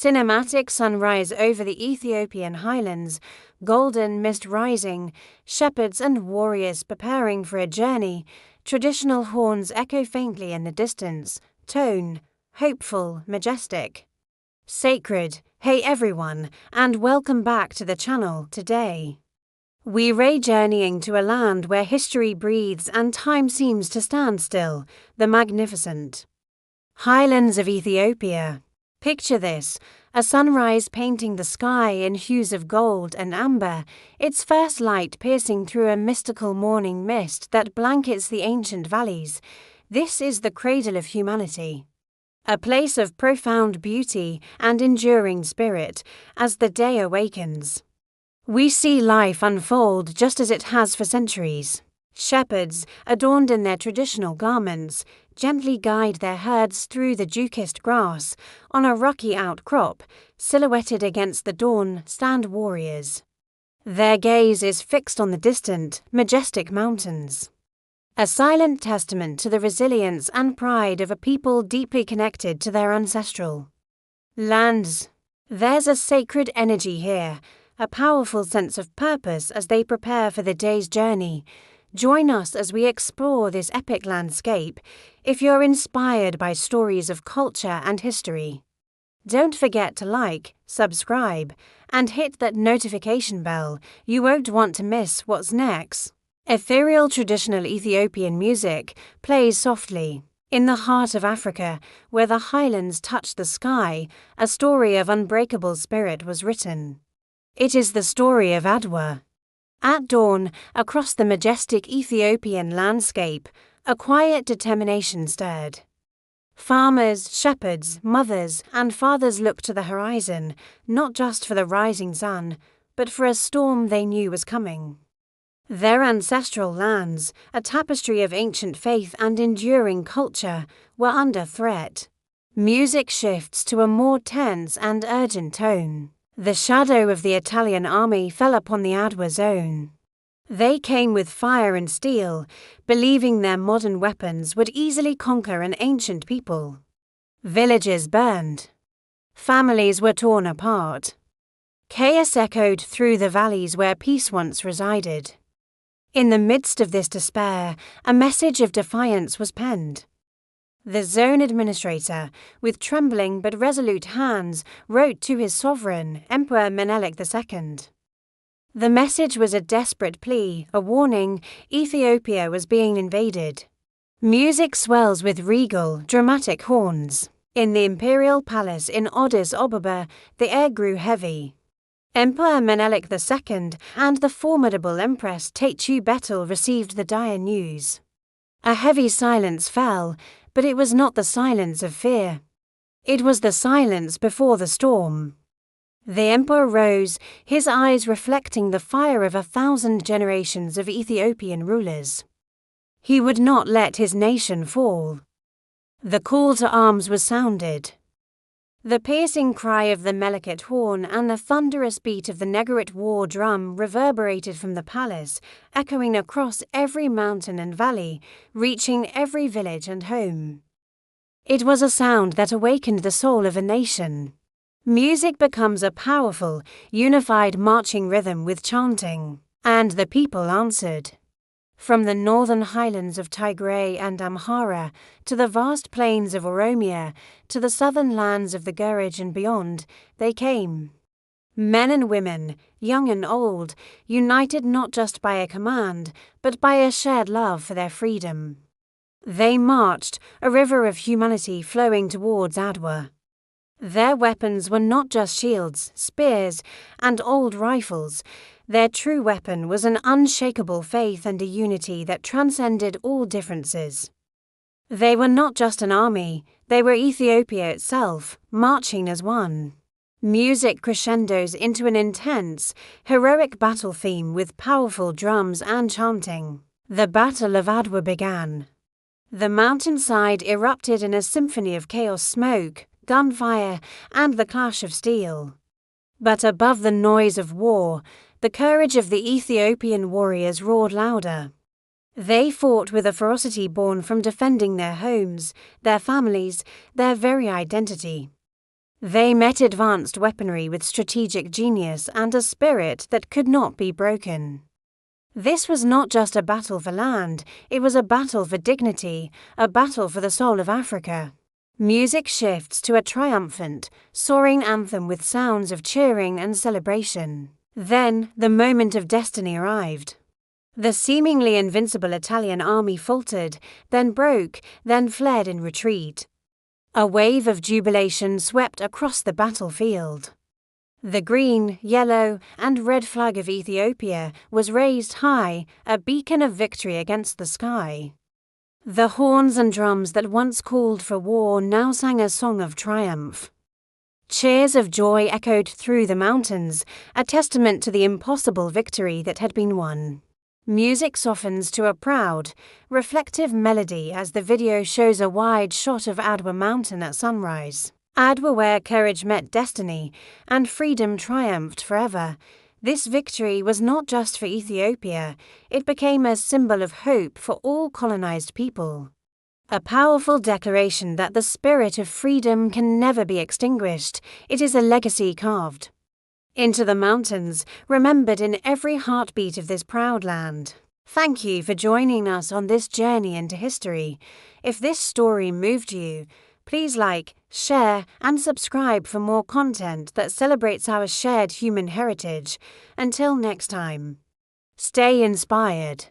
Cinematic sunrise over the Ethiopian highlands, golden mist rising, shepherds and warriors preparing for a journey, traditional horns echo faintly in the distance, tone, hopeful, majestic. Sacred, hey everyone, and welcome back to the channel today. We're journeying to a land where history breathes and time seems to stand still, the magnificent highlands of Ethiopia. Picture this, a sunrise painting the sky in hues of gold and amber, its first light piercing through a mystical morning mist that blankets the ancient valleys. This is the cradle of humanity. A place of profound beauty and enduring spirit as the day awakens. We see life unfold just as it has for centuries. Shepherds, adorned in their traditional garments, gently guide their herds through the dew-kissed grass. On a rocky outcrop, silhouetted against the dawn, stand warriors. Their gaze is fixed on the distant, majestic mountains. A silent testament to the resilience and pride of a people deeply connected to their ancestral lands. There's a sacred energy here, a powerful sense of purpose as they prepare for the day's journey. Join us as we explore this epic landscape, if you're inspired by stories of culture and history. Don't forget to like, subscribe, and hit that notification bell. You won't want to miss what's next. Ethereal traditional Ethiopian music plays softly. In the heart of Africa, where the highlands touch the sky, a story of unbreakable spirit was written. It is the story of Adwa. At dawn, across the majestic Ethiopian landscape, a quiet determination stirred. Farmers, shepherds, mothers, and fathers looked to the horizon, not just for the rising sun, but for a storm they knew was coming. Their ancestral lands, a tapestry of ancient faith and enduring culture, were under threat. Music shifts to a more tense and urgent tone. The shadow of the Italian army fell upon the Adwa zone. They came with fire and steel, believing their modern weapons would easily conquer an ancient people. Villages burned. Families were torn apart. Chaos echoed through the valleys where peace once resided. In the midst of this despair, a message of defiance was penned. The zone administrator, with trembling but resolute hands, wrote to his sovereign, Emperor Menelik II. The message was a desperate plea, a warning: Ethiopia was being invaded. Music swells with regal, dramatic horns. In the imperial palace in Addis Ababa, the air grew heavy. Emperor Menelik II and the formidable Empress Taytu Betul received the dire news. A heavy silence fell, but it was not the silence of fear. It was the silence before the storm. The emperor rose, his eyes reflecting the fire of 1,000 generations of Ethiopian rulers. He would not let his nation fall. The call to arms was sounded. The piercing cry of the Meleket horn and the thunderous beat of the Nagarit war drum reverberated from the palace, echoing across every mountain and valley, reaching every village and home. It was a sound that awakened the soul of a nation. Music becomes a powerful, unified marching rhythm with chanting, and the people answered. From the northern highlands of Tigray and Amhara, to the vast plains of Oromia, to the southern lands of the Gurage and beyond, they came. Men and women, young and old, united not just by a command, but by a shared love for their freedom. They marched, a river of humanity flowing towards Adwa. Their weapons were not just shields, spears, and old rifles. Their true weapon was an unshakable faith and a unity that transcended all differences. They were not just an army, they were Ethiopia itself, marching as one. Music crescendos into an intense, heroic battle theme with powerful drums and chanting. The Battle of Adwa began. The mountainside erupted in a symphony of chaos, smoke, gunfire, and the clash of steel. But above the noise of war, the courage of the Ethiopian warriors roared louder. They fought with a ferocity born from defending their homes, their families, their very identity. They met advanced weaponry with strategic genius and a spirit that could not be broken. This was not just a battle for land, it was a battle for dignity, a battle for the soul of Africa. Music shifts to a triumphant, soaring anthem with sounds of cheering and celebration. Then, the moment of destiny arrived. The seemingly invincible Italian army faltered, then broke, then fled in retreat. A wave of jubilation swept across the battlefield. The green, yellow, and red flag of Ethiopia was raised high, a beacon of victory against the sky. The horns and drums that once called for war now sang a song of triumph. Cheers of joy echoed through the mountains, a testament to the impossible victory that had been won. Music softens to a proud, reflective melody as the video shows a wide shot of Adwa mountain at sunrise. Adwa, where courage met destiny, and freedom triumphed forever. This victory was not just for Ethiopia, it became a symbol of hope for all colonized people. A powerful declaration that the spirit of freedom can never be extinguished. It is a legacy carved into the mountains, remembered in every heartbeat of this proud land. Thank you for joining us on this journey into history. If this story moved you, please like, share, and subscribe for more content that celebrates our shared human heritage. Until next time, stay inspired.